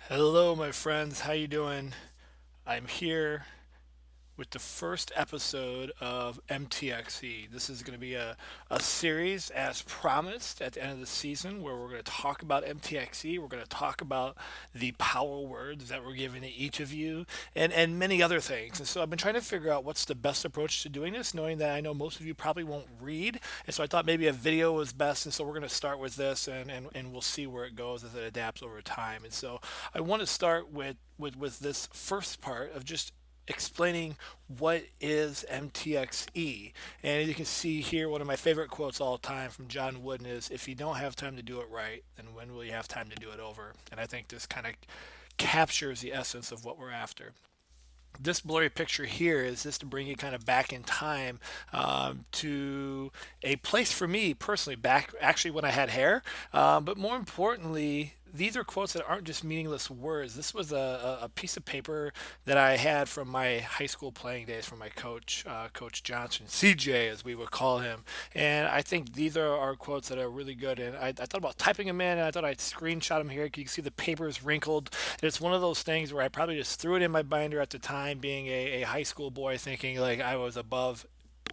Hello, my friends. How you doing? I'm here with the first episode of MTXE. This is going to be a series, as promised, at the end of the season, where we're going to talk about MTXE. We're going to talk about the power words that we're giving to each of you, and many other things. And so I've been trying to figure out what's the best approach to doing this, knowing that I know most of you probably won't read. And so I thought maybe a video was best. And so we're going to start with this, and we'll see where it goes as it adapts over time. And so I want to start with this first part of just explaining what is MTXE. And as you can see here, one of my favorite quotes all time from John Wooden is, "If you don't have time to do it right, then when will you have time to do it over?" And I think this kind of captures the essence of what we're after. This blurry picture here is just to bring you kind of back in time to a place for me personally, back actually when I had hair. But more importantly, these are quotes that aren't just meaningless words. This was a piece of paper that I had from my high school playing days from my coach, Coach Johnson, CJ as we would call him. And I think these are quotes that are really good. And I thought about typing them in, and I thought I'd screenshot them here. You can see the paper is wrinkled. It's one of those things where I probably just threw it in my binder at the time, being a high school boy, thinking like I was above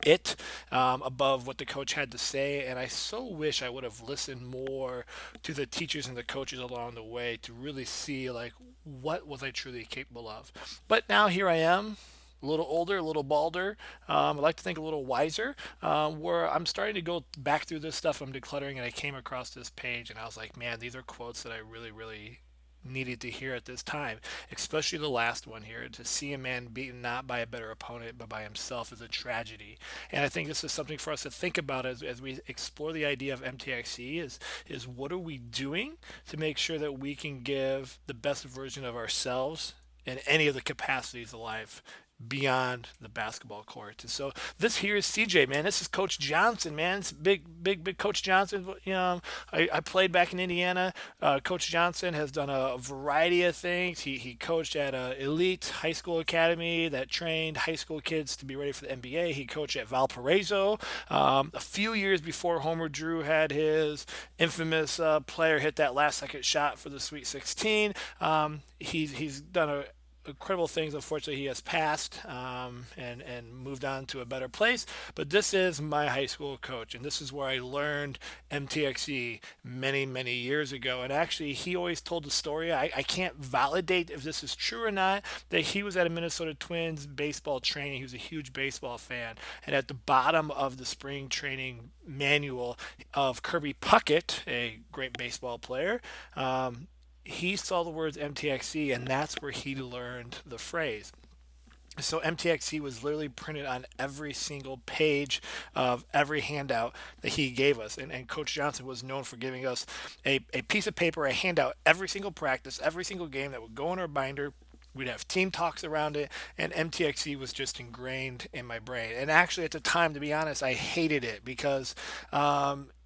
it, above what the coach had to say. And I so wish I would have listened more to the teachers and the coaches along the way to really see like what was I truly capable of. But now here I am, a little older, a little balder. I like to think a little wiser, where I'm starting to go back through this stuff. I'm decluttering, and I came across this page, and I was like, man, these are quotes that I really, really needed to hear at this time, especially the last one here. To see a man beaten not by a better opponent but by himself is a tragedy. And I think this is something for us to think about as we explore the idea of MTXE is what are we doing to make sure that we can give the best version of ourselves in any of the capacities of life beyond the basketball court. And so this here is CJ, man. This is Coach Johnson, man. It's big Coach Johnson. I played back in Indiana. Coach Johnson has done a variety of things. He coached at an elite high school academy that trained high school kids to be ready for the NBA. He coached at Valparaiso a few years before Homer Drew had his infamous player hit that last second shot for the Sweet 16. He's done a incredible things. Unfortunately, he has passed and moved on to a better place. But this is my high school coach, and this is where I learned MTXE many years ago. And actually, he always told the story. I can't validate if this is true or not. That he was at a Minnesota Twins baseball training. He was a huge baseball fan, and at the bottom of the spring training manual of Kirby Puckett, a great baseball player, he saw the words MTXE, and that's where he learned the phrase. So MTXE was literally printed on every single page of every handout that he gave us. And Coach Johnson was known for giving us a piece of paper, a handout, every single practice, every single game that would go in our binder. We'd have team talks around it, and MTXE was just ingrained in my brain. And actually, at the time, to be honest, I hated it because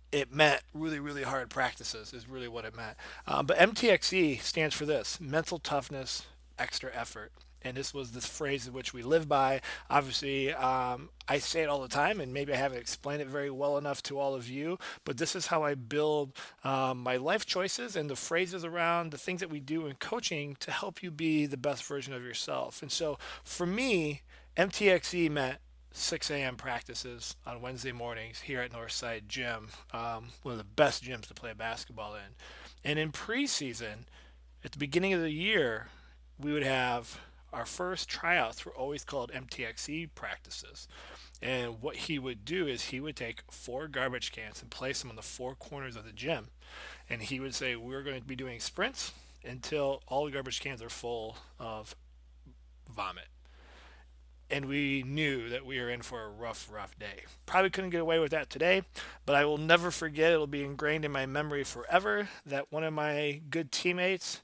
it meant really hard practices, is really what it meant. But MTXE stands for this: mental toughness, extra effort. And this was this phrase in which we live by. Obviously, I say it all the time, and maybe I haven't explained it very well enough to all of you, but this is how I build my life choices and the phrases around the things that we do in coaching to help you be the best version of yourself. And so for me, MTXE meant 6 a.m. practices on Wednesday mornings here at Northside Gym, one of the best gyms to play basketball in. And in preseason, at the beginning of the year, we would have our first tryouts were always called MTXE practices. And what he would do is he would take four garbage cans and place them on the four corners of the gym. And he would say, we're going to be doing sprints until all the garbage cans are full of vomit. And we knew that we were in for a rough day. Probably couldn't get away with that today, but I will never forget. It'll be ingrained in my memory forever that one of my good teammates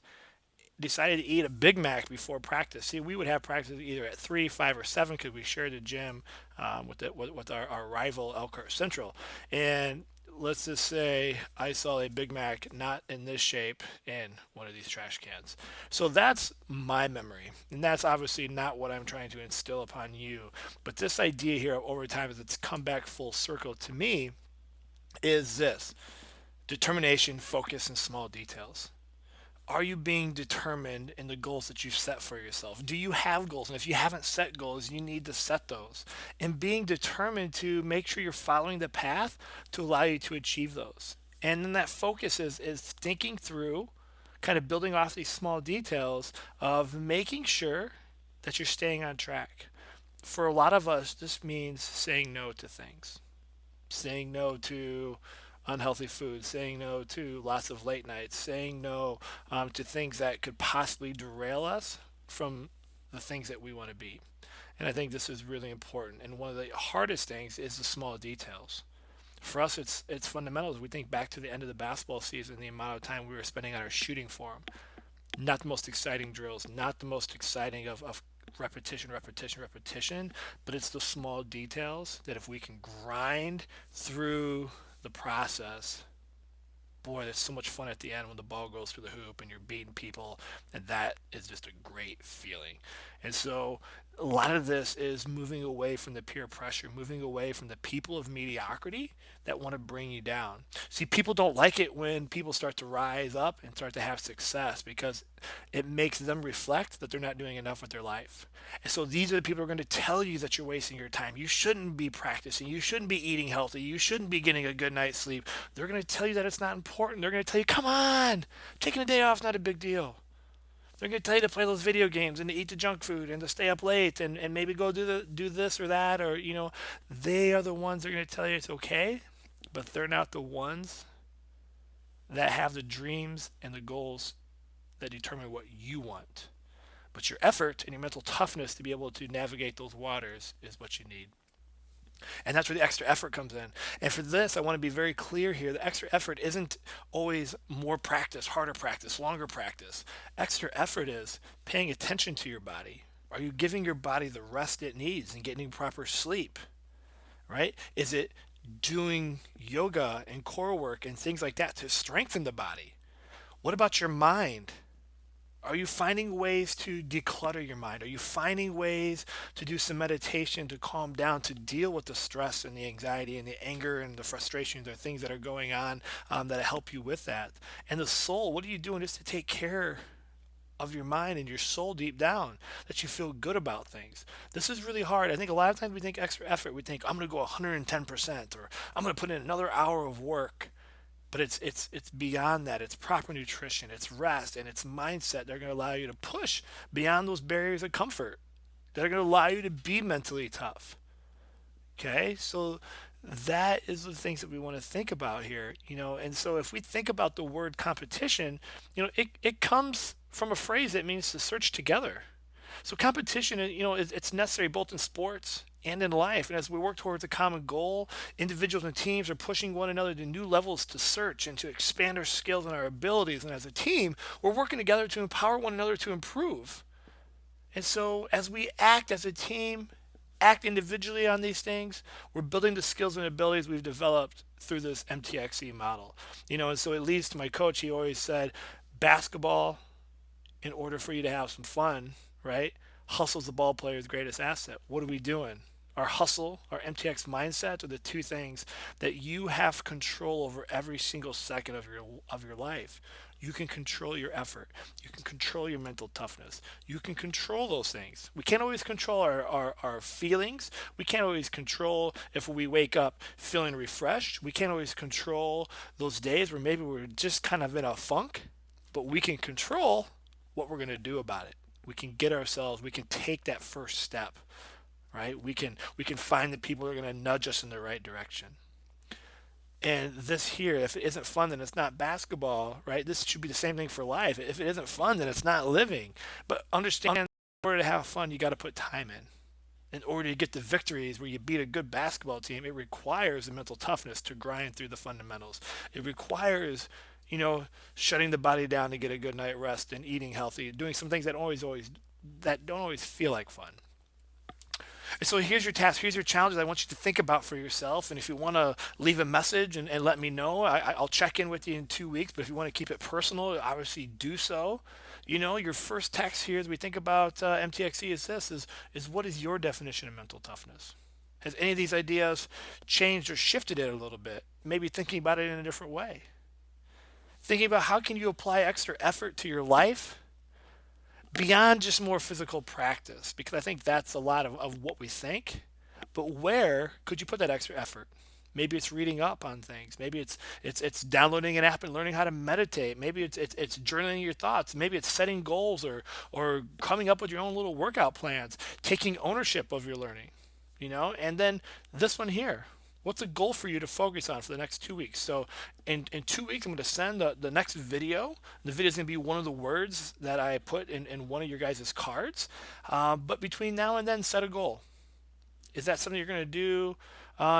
decided to eat a Big Mac before practice. See, we would have practice either at 3, 5, or 7 because we shared a gym with our rival Elkhart Central. And let's just say I saw a Big Mac not in this shape in one of these trash cans. So that's my memory. And that's obviously not what I'm trying to instill upon you. But this idea here of overtime as it's come back full circle to me is this: determination, focus, and small details. Are you being determined in the goals that you've set for yourself? Do you have goals? And if you haven't set goals, you need to set those. And being determined to make sure you're following the path to allow you to achieve those. And then that focus is thinking through, kind of building off these small details of making sure that you're staying on track. For a lot of us, this means saying no to things, saying no to unhealthy food, saying no to lots of late nights, saying no to things that could possibly derail us from the things that we want to be. And I think this is really important. And one of the hardest things is the small details. For us, it's fundamentals. We think back to the end of the basketball season, the amount of time we were spending on our shooting form. Not the most exciting drills, not the most exciting of repetition, repetition, repetition, but it's the small details that if we can grind through the process, boy, there's so much fun at the end when the ball goes through the hoop and you're beating people, and that is just a great feeling. And so, a lot of this is moving away from the peer pressure, moving away from the people of mediocrity that want to bring you down. See, people don't like it when people start to rise up and start to have success because it makes them reflect that they're not doing enough with their life. And so these are the people who are going to tell you that you're wasting your time. You shouldn't be practicing. You shouldn't be eating healthy. You shouldn't be getting a good night's sleep. They're going to tell you that it's not important. They're going to tell you, come on, taking a day off is not a big deal. They're going to tell you to play those video games and to eat the junk food and to stay up late and maybe go do this or that, or they are the ones that are going to tell you it's okay, but they're not the ones that have the dreams and the goals that determine what you want. But your effort and your mental toughness to be able to navigate those waters is what you need. And that's where the extra effort comes in. And for this, I want to be very clear here. The extra effort isn't always more practice, harder practice, longer practice. Extra effort is paying attention to your body. Are you giving your body the rest it needs and getting proper sleep? Right? Is it doing yoga and core work and things like that to strengthen the body? What about your mind? Are you finding ways to declutter your mind? Are you finding ways to do some meditation to calm down, to deal with the stress and the anxiety and the anger and the frustrations or things that are going on that help you with that? And the soul, what are you doing just to take care of your mind and your soul deep down that you feel good about things? This is really hard. I think a lot of times we think extra effort. We think, I'm going to go 110% or I'm going to put in another hour of work. But it's beyond that. It's proper nutrition, it's rest, and it's mindset that are going to allow you to push beyond those barriers of comfort. That are going to allow you to be mentally tough. Okay, so that is the things that we want to think about here. And so if we think about the word competition, it comes from a phrase that means to search together. So competition, it's necessary both in sports and in life. And as we work towards a common goal, individuals and teams are pushing one another to new levels to search and to expand our skills and our abilities. And as a team, we're working together to empower one another to improve. And so as we act as a team, act individually on these things, we're building the skills and abilities we've developed through this MTXE model. And so it leads to my coach. He always said, basketball, in order for you to have some fun, right? Hustle's the ball player's greatest asset. What are we doing? Our hustle, our MTX mindset are the two things that you have control over every single second of your life. You can control your effort. You can control your mental toughness. You can control those things. We can't always control our feelings. We can't always control if we wake up feeling refreshed. We can't always control those days where maybe we're just kind of in a funk, but we can control what we're going to do about it. We can take that first step, right? We can find the people who are going to nudge us in the right direction. And this here, if it isn't fun, then it's not basketball, right? This should be the same thing for life. If it isn't fun, then it's not living. But understand, in order to have fun, you got to put time in. In order to get the victories where you beat a good basketball team, it requires the mental toughness to grind through the fundamentals. It requires shutting the body down to get a good night rest and eating healthy, doing some things that don't always feel like fun. And so here's your task, here's your challenges I want you to think about for yourself. And if you want to leave a message and let me know, I'll check in with you in 2 weeks. But if you want to keep it personal, obviously do so. Your first text here as we think about MTXE is what is your definition of mental toughness? Has any of these ideas changed or shifted it a little bit? Maybe thinking about it in a different way. thinking about how can you apply extra effort to your life beyond just more physical practice, because I think that's a lot of what we think. But where could you put that extra effort? Maybe it's reading up on things. Maybe it's downloading an app and learning how to meditate. Maybe it's journaling your thoughts. Maybe it's setting goals or coming up with your own little workout plans, taking ownership of your learning, And then this one here. What's a goal for you to focus on for the next 2 weeks? So in 2 weeks, I'm going to send the next video. The video is going to be one of the words that I put in one of your guys' cards. But between now and then, set a goal. Is that something you're going to do?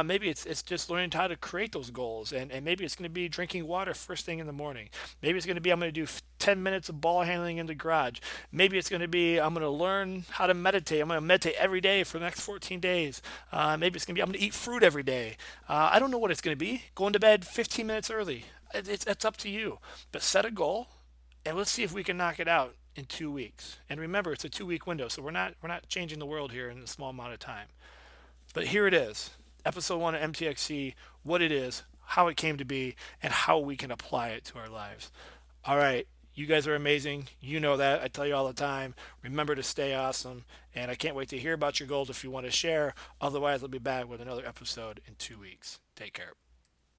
Maybe it's just learning how to create those goals, and maybe it's going to be drinking water first thing in the morning. Maybe it's going to be I'm going to do 10 minutes of ball handling in the garage. Maybe it's going to be I'm going to learn how to meditate. I'm going to meditate every day for the next 14 days. Maybe it's going to be I'm going to eat fruit every day. I don't know what it's going to be. Going to bed 15 minutes early. It's up to you. But set a goal, and let's see if we can knock it out in 2 weeks. And remember, it's a 2 week window, so we're not changing the world here in a small amount of time. But here it is, episode 1 of MTXE, what it is, how it came to be, and how we can apply it to our lives. All right, you guys are amazing. You know that. I tell you all the time. Remember to stay awesome. And I can't wait to hear about your goals if you want to share. Otherwise, I'll be back with another episode in 2 weeks. Take care.